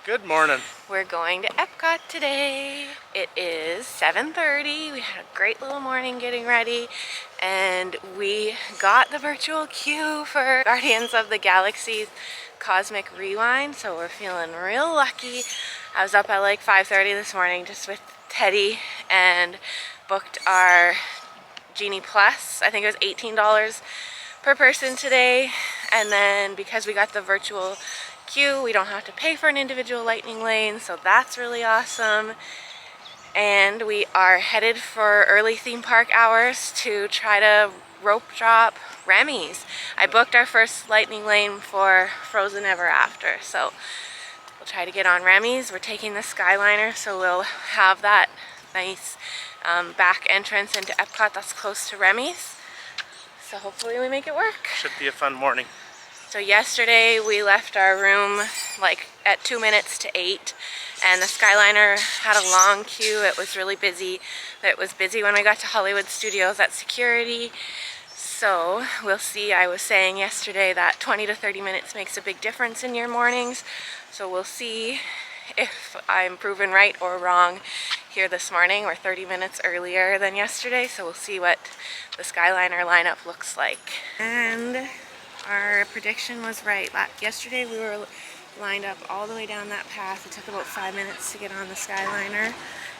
Good morning. We're going to Epcot today. It is 7:30. We had a great little morning getting ready, and we got the virtual queue for Guardians of the Galaxy Cosmic Rewind, so we're feeling real lucky. I was up at like 5:30 this morning just with Teddy and booked our Genie Plus. I think it was $18 per person today, and then because we got the virtual queue, we don't have to pay for an individual lightning lane, so that's really awesome. And we are headed for early theme park hours to try to rope drop Remy's. I booked our first lightning lane for Frozen Ever After, so we'll try to get on Remy's. We're taking the Skyliner, so we'll have that nice back entrance into Epcot that's close to Remy's. So hopefully we make it work. Should be a fun morning. So yesterday we left our room like at 2 minutes to 8, and the Skyliner had a long queue. It was really busy. It was busy when we got to Hollywood Studios at security. So we'll see. I was saying yesterday that 20 to 30 minutes makes a big difference in your mornings. So we'll see if I'm proven right or wrong here this morning. We're 30 minutes earlier than yesterday, so we'll see what the Skyliner lineup looks like. And our prediction was right. Yesterday we were lined up all the way down that path. It took about 5 minutes to get on the Skyliner,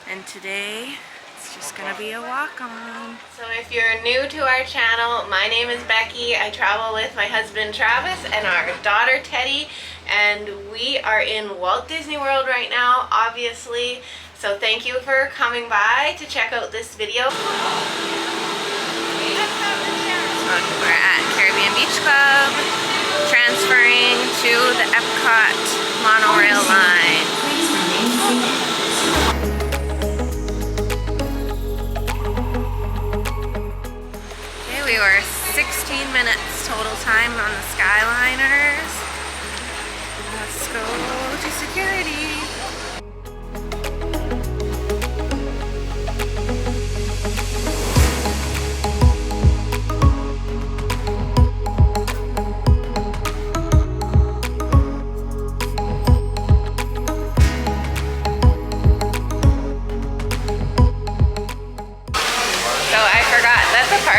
and today it's just gonna be a walk-on. So if you're new to our channel, my name is Becky. I travel with my husband Travis and our daughter Teddy, and we are in Walt Disney World right now, obviously. So thank you for coming by to check out this video. We're at Caribbean Beach Club, transferring to the Epcot monorail line. Okay, we were 16 minutes total time on the Skyliners. Let's go to security.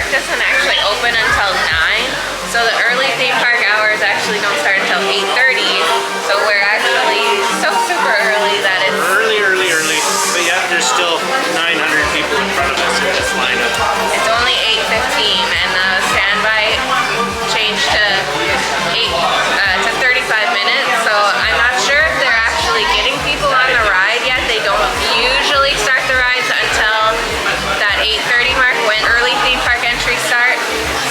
Doesn't actually open until 9, so the early theme park hours actually don't start until 8:30. So we're actually so super early that it's early, but yet there's still 900 people in front of us in this lineup. It's only 8:15, and the standby changed to 35 minutes. So I'm not sure if they're actually getting people on the ride yet. They don't usually start the rides until that 8:30 mark when early theme park entries start.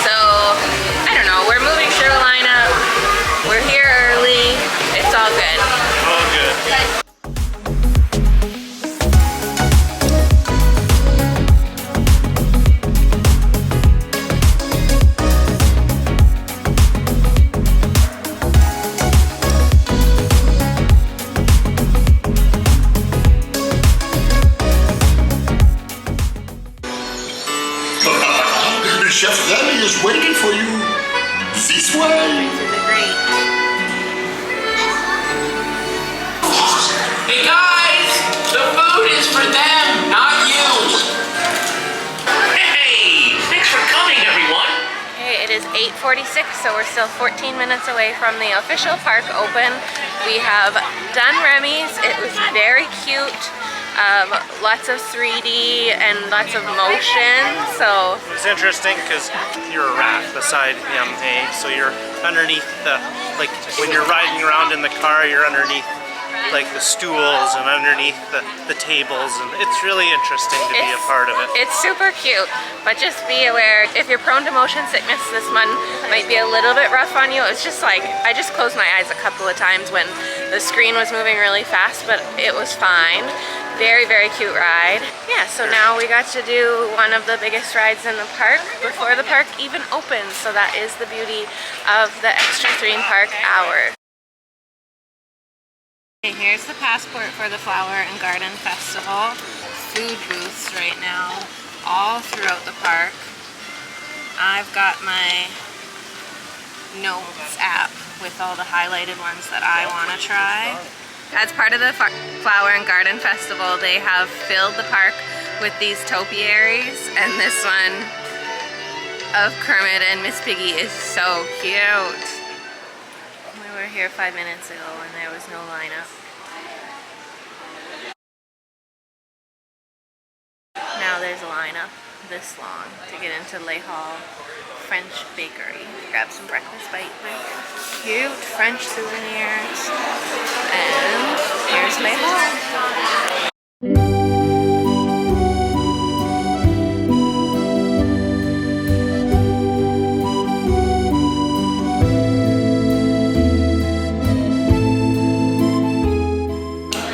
So I don't know, we're moving through a lineup. We're here early. It's all good. All good. Chef Remy is waiting for you. This way. Hey guys, the food is for them, not you. Hey, thanks for coming, everyone. Okay, it is 8:46, so we're still 14 minutes away from the official park open. We have done Remy's. It was very cute. Lots of 3D and lots of motion, so It was interesting because you're a rat beside him, hey? So you're underneath the, like when you're riding around in the car, you're underneath like the stools and underneath the tables, and it's really interesting to be a part of it. It's super cute, but just be aware, if you're prone to motion sickness, this one might be a little bit rough on you. It's just like, I just closed my eyes a couple of times when the screen was moving really fast, but it was fine. Very, very cute ride. Yeah, so now we got to do one of the biggest rides in the park before the park even opens. So that is the beauty of the extra theme park hour. Okay, here's the passport for the Flower and Garden Festival. Food booths right now, all throughout the park. I've got my notes app with all the highlighted ones that I want to try. As part of the Flower and Garden Festival, they have filled the park with these topiaries, and this one of Kermit and Miss Piggy is so cute. We were here 5 minutes ago and there was no lineup. Now there's a lineup this long to get into Le Hall French Bakery. Grab some breakfast bite with cute French souvenirs. And here's Le Hall.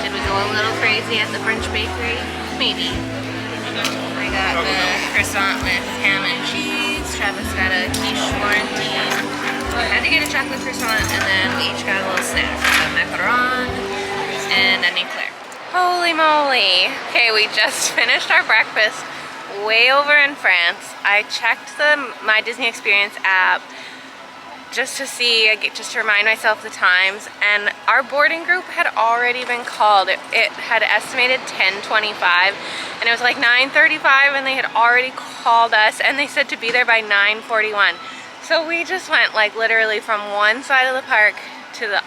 Did we go a little crazy at the French Bakery? Maybe. I got the croissant with ham and cheese. Travis got a quiche Florentine. I had to get a chocolate croissant, and then we each got a little snack. A macaron and an eclair. Holy moly. Okay, we just finished our breakfast way over in France. I checked the My Disney Experience app just to see, just to remind myself the times, and our boarding group had already been called. It had estimated 10:25, and it was like 9:35, and they had already called us, and they said to be there by 9:41. So we just went like literally from one side of the park to the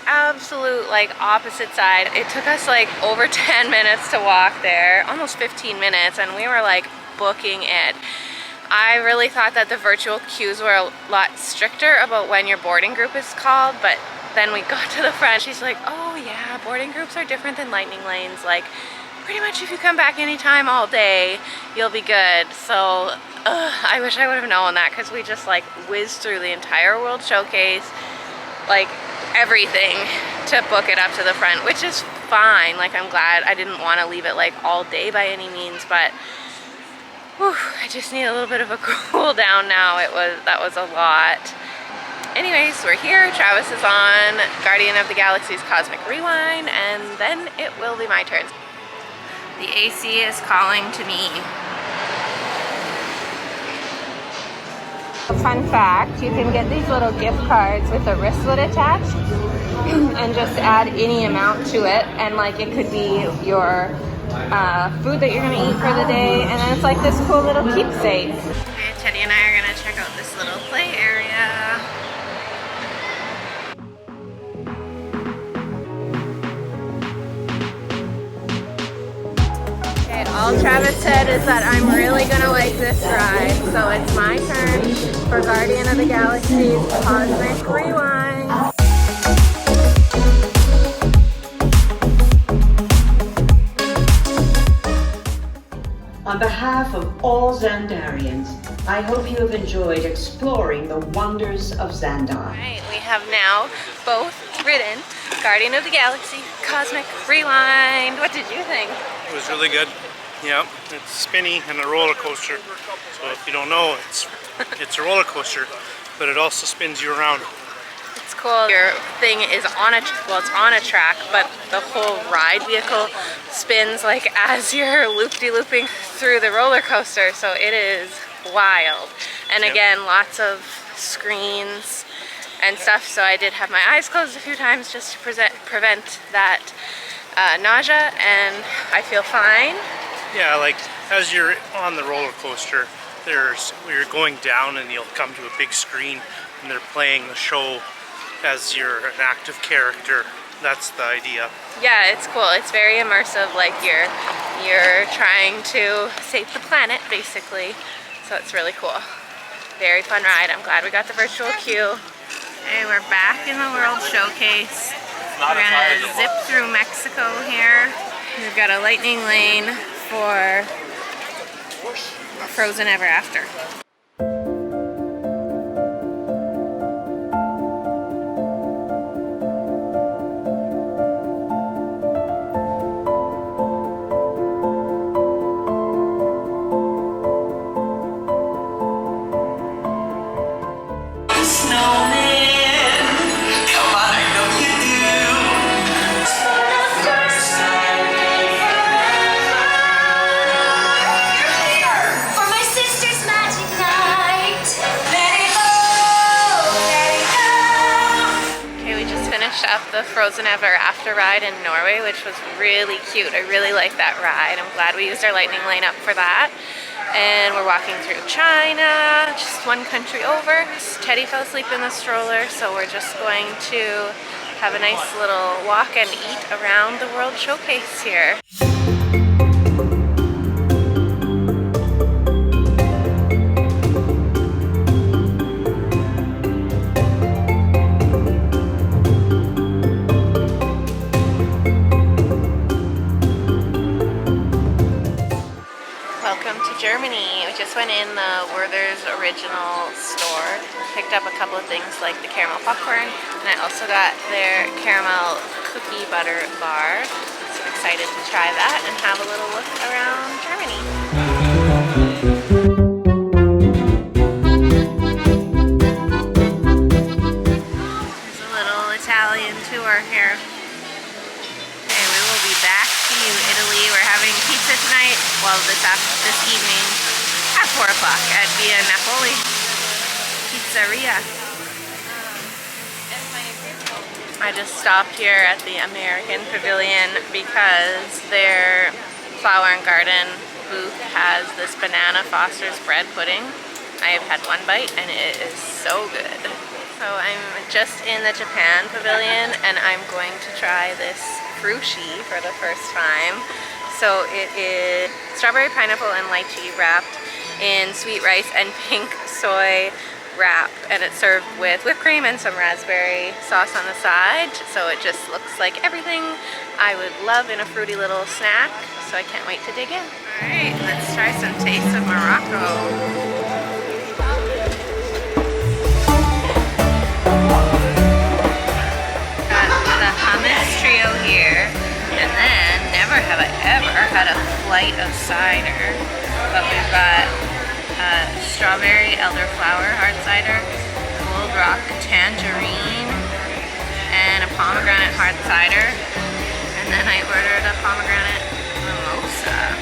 absolute like opposite side. It took us like over 10 minutes to walk there, almost 15 minutes, and we were like booking it. I really thought that the virtual queues were a lot stricter about when your boarding group is called, but then we got to the front. She's like, oh yeah, boarding groups are different than lightning lanes. Like, pretty much if you come back anytime all day, you'll be good. So, I wish I would have known that, because we just like whizzed through the entire World Showcase, like everything, to book it up to the front, which is fine. Like, I'm glad. I didn't want to leave it like all day by any means, but whew, I just need a little bit of a cool down now. That was a lot. Anyways, we're here. Travis is on Guardian of the Galaxy's Cosmic Rewind, and then it will be my turn. The AC is calling to me. A fun fact, you can get these little gift cards with a wristlet attached and just add any amount to it, and like it could be your food that you're gonna eat for the day, and then it's like this cool little keepsake. Okay, Teddy and I are gonna check out this little play area. Okay, all Travis said is that I'm really gonna like this ride, so it's my turn for Guardian of the Galaxy's Cosmic Rewind. On behalf of all Xandarians, I hope you have enjoyed exploring the wonders of Xandar. Alright, we have now both ridden Guardian of the Galaxy Cosmic Rewind. What did you think? It was really good. Yeah, it's spinny and a roller coaster. So if you don't know, it's a roller coaster, but it also spins you around. It's cool. Your thing is on it's on a track, but the whole ride vehicle spins like as you're loop-de-looping through the roller coaster, so it is wild. And again, lots of screens and stuff, so I did have my eyes closed a few times just to prevent that nausea, and I feel fine. Yeah, like as you're on the roller coaster, you're going down and you'll come to a big screen and they're playing the show as you're an active character. That's the idea. Yeah, it's cool. It's very immersive, like you're trying to save the planet basically. So it's really cool. Very fun ride. I'm glad we got the virtual queue. Okay, we're back in the World Showcase. We're gonna zip through Mexico here. We've got a lightning lane for Frozen Ever After. For my sister's magic the Frozen Ever After ride in Norway, which was really cute. I really liked that ride. I'm glad we used our lightning lane up for that. And we're walking through China, just one country over. Teddy fell asleep in the stroller, so we're just going to have a nice little walk and eat around the World Showcase here. Welcome to Germany. We just went in the Werther's Original store, picked up a couple of things like the caramel popcorn, and I also got their caramel cookie butter bar. So I'm excited to try that and have a little look around Germany. There's a little Italian tour here. Okay, we will be back to you, Italy. We're having pizza tonight, well, this evening at 4 o'clock at Via Napoli Pizzeria. I just stopped here at the American Pavilion because their flower and garden booth has this banana Foster's bread pudding. I have had one bite and it is so good. So I'm just in the Japan Pavilion and I'm going to try this frushi for the first time. So it is strawberry, pineapple, and lychee wrapped in sweet rice and pink soy wrap, and it's served with whipped cream and some raspberry sauce on the side. So it just looks like everything I would love in a fruity little snack. So I can't wait to dig in. All right, let's try some tastes of Morocco. Trio here, and then never have I ever had a flight of cider, but we've got strawberry elderflower hard cider, Gold Rock tangerine, and a pomegranate hard cider, and then I ordered a pomegranate mimosa.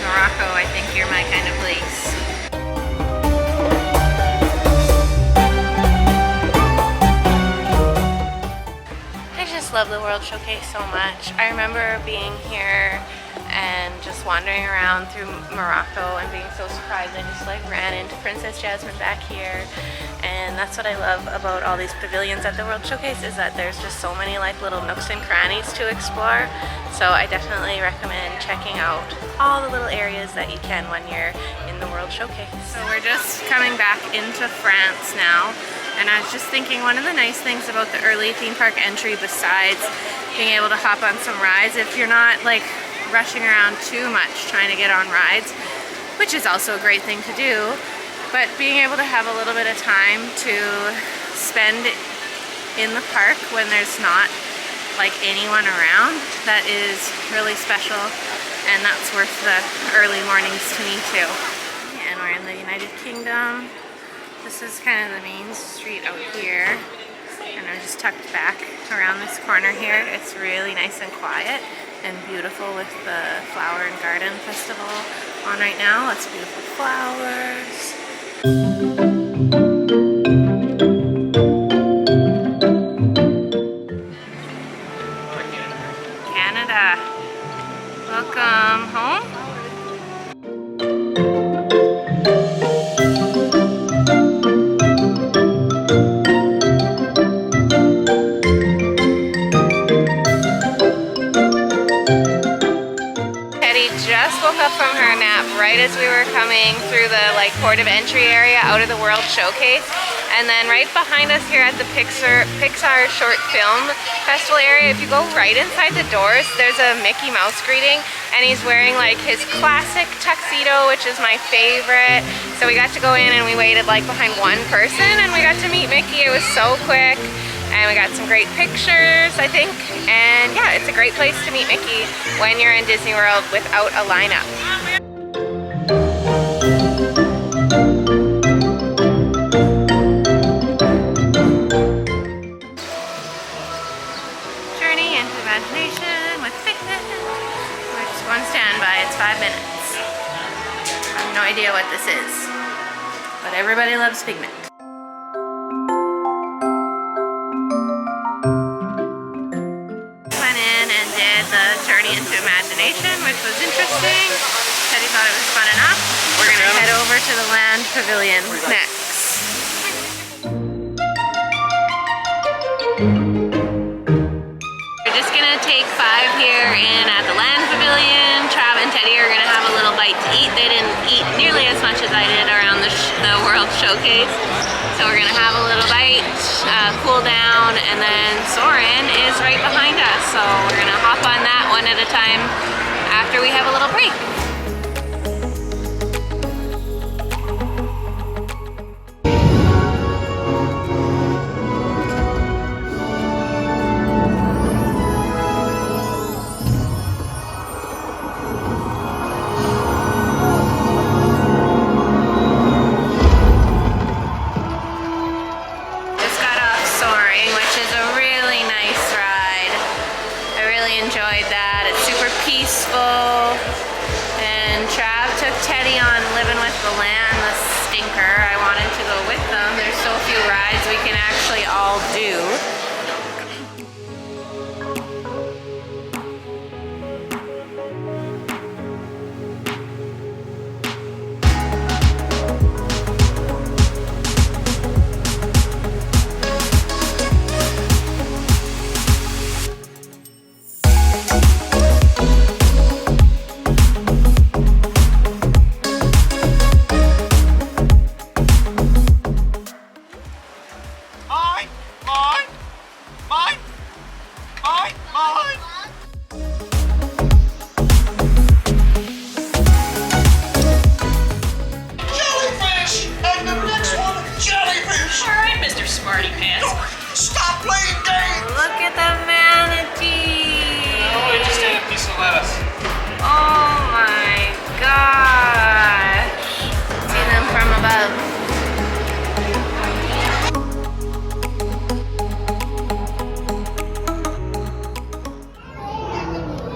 Morocco, I think you're my kind of place. Love the World Showcase so much. I remember being here and just wandering around through Morocco and being so surprised. I just like ran into Princess Jasmine back here, and that's what I love about all these pavilions at the World Showcase, is that there's just so many like little nooks and crannies to explore. So I definitely recommend checking out all the little areas that you can when you're in the World Showcase. So we're just coming back into France now. And I was just thinking, one of the nice things about the early theme park entry, besides being able to hop on some rides, if you're not like rushing around too much trying to get on rides, which is also a great thing to do, but being able to have a little bit of time to spend in the park when there's not like anyone around, that is really special, and that's worth the early mornings to me too. And we're in the United Kingdom. This is kind of the main street out here, and I'm just tucked back around this corner here. It's really nice and quiet and beautiful with the Flower and Garden Festival on right now. Lots of beautiful flowers. Canada, welcome home. Up from her nap right as we were coming through the like port of entry area out of the World Showcase, and then right behind us here at the Pixar Short Film Festival area, if you go right inside the doors, there's a Mickey Mouse greeting, and he's wearing like his classic tuxedo, which is my favorite. So we got to go in and we waited like behind one person and we got to meet Mickey. It was so quick. And we got some great pictures, I think. And yeah, it's a great place to meet Mickey when you're in Disney World without a lineup. Journey into Imagination with Figment. We're just one standby, it's 5 minutes. I have no idea what this is, but everybody loves Figment. did the Journey into Imagination, which was interesting. Teddy thought it was fun enough. We're gonna head over to the Land Pavilion next. We're just gonna take 5 here in at the Land Pavilion. Trav and Teddy are gonna have a little bite to eat. They didn't eat nearly as much as I did around the World Showcase. So we're gonna have a little bite, cool down, and then Soarin' is right behind us. So we're gonna hop on that one at a time after we have a little break. Enjoyed that. It's super peaceful. And Trav took Teddy on Living with the Land, the stinker. I wanted to go with them. There's so few rides we can actually all do.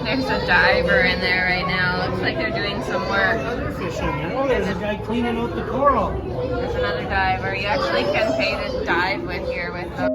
There's a diver in there right now. Looks like they're doing some work. Oh, there's a guy cleaning out the coral. There's another diver. You actually can pay to dive with here with them.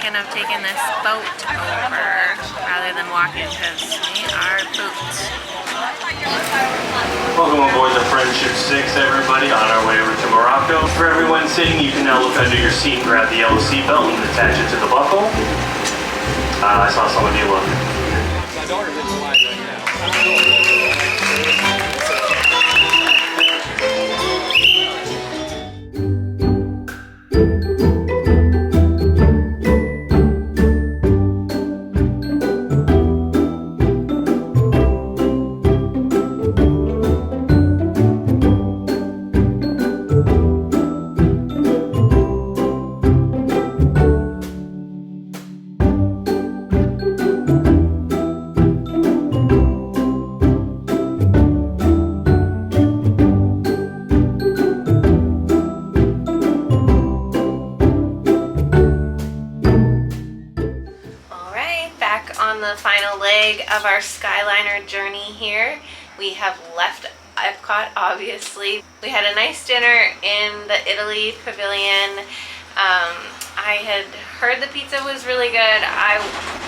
Of taking this boat over rather than walking because we are pooped. Welcome aboard the Friendship 6, everybody, on our way over to Morocco. For everyone sitting, you can now look under your seat, grab the yellow seat belt and attach it to the buckle. I saw some of you look. My daughter's in the line right now. Of our Skyliner journey here. We have left Epcot, obviously. We had a nice dinner in the Italy Pavilion. I had heard the pizza was really good. I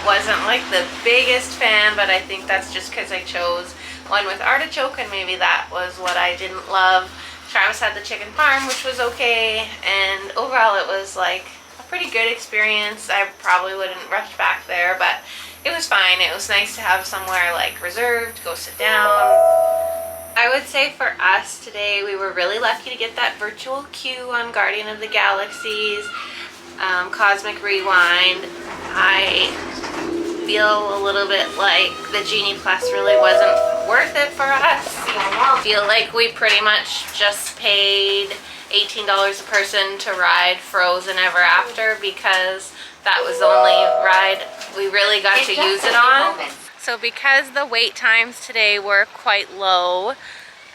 wasn't like the biggest fan, but I think that's just because I chose one with artichoke and maybe that was what I didn't love. Travis had the chicken parm, which was okay, and overall it was like a pretty good experience. I probably wouldn't rush back there, but it was fine. It was nice to have somewhere like reserved, go sit down. I would say for us today, we were really lucky to get that virtual queue on Guardian of the Galaxies, Cosmic Rewind. I feel a little bit like the Genie Plus really wasn't worth it for us. I feel like we pretty much just paid $18 a person to ride Frozen Ever After because that was the only ride we really got to use it on. So because the wait times today were quite low,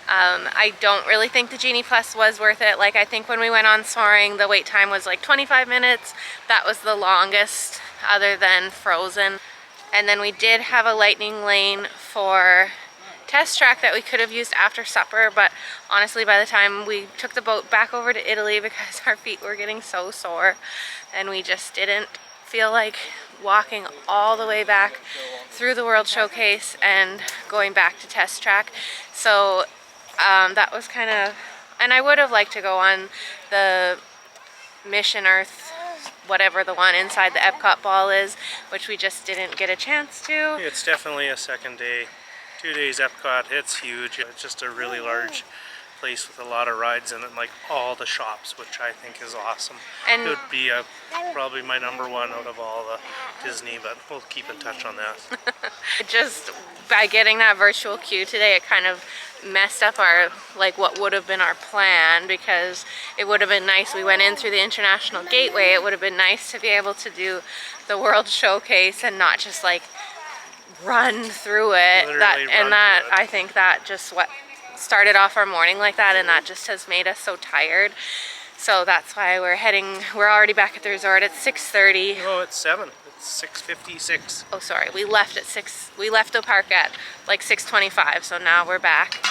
I don't really think the Genie Plus was worth it. Like, I think when we went on Soaring, the wait time was like 25 minutes. That was the longest other than Frozen. And then we did have a lightning lane for Test Track that we could have used after supper, but honestly by the time we took the boat back over to Italy, because our feet were getting so sore and we just didn't feel like walking all the way back through the World Showcase and going back to Test Track. So that was kind of, and I would have liked to go on the Mission Earth, whatever the one inside the Epcot ball is, which we just didn't get a chance to. It's definitely a second day. 2 days Epcot, it's huge. It's just a really large place with a lot of rides in it, like all the shops, which I think is awesome. And it would be probably my #1 out of all the Disney, but we'll keep in touch on that. just by getting that virtual queue today, it kind of messed up our, like, what would have been our plan, because it would have been nice. We went in through the International Gateway. It would have been nice to be able to do the World Showcase and not just like run through it. I think that just what started off our morning like that, and that just has made us so tired. So that's why we're already back at the resort at 6:30. Oh, it's 7. It's 6:56. Oh, sorry, we left at 6. We left the park at like 6:25, so now we're back.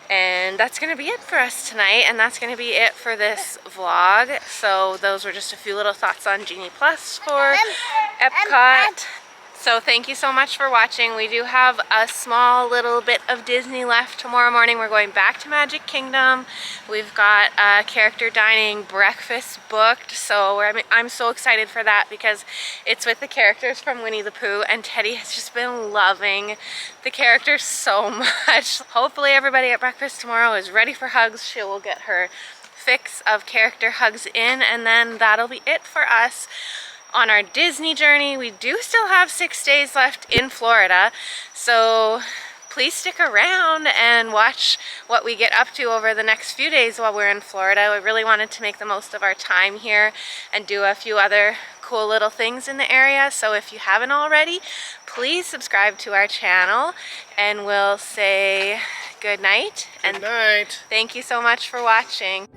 And that's gonna be it for us tonight, and that's gonna be it for this vlog. So those were just a few little thoughts on Genie Plus for Epcot. So thank you so much for watching. We do have a small little bit of Disney left tomorrow morning. We're going back to Magic Kingdom. We've got a character dining breakfast booked, so I'm so excited for that because it's with the characters from Winnie the Pooh, and Teddy has just been loving the characters so much. Hopefully everybody at breakfast tomorrow is ready for hugs. She will get her fix of character hugs in, and then that'll be it for us on our Disney journey. We do still have 6 days left in Florida, so please stick around and watch what we get up to over the next few days while we're in Florida. We really wanted to make the most of our time here and do a few other cool little things in the area. So if you haven't already, please subscribe to our channel, and we'll say good night. Good night. Thank you so much for watching.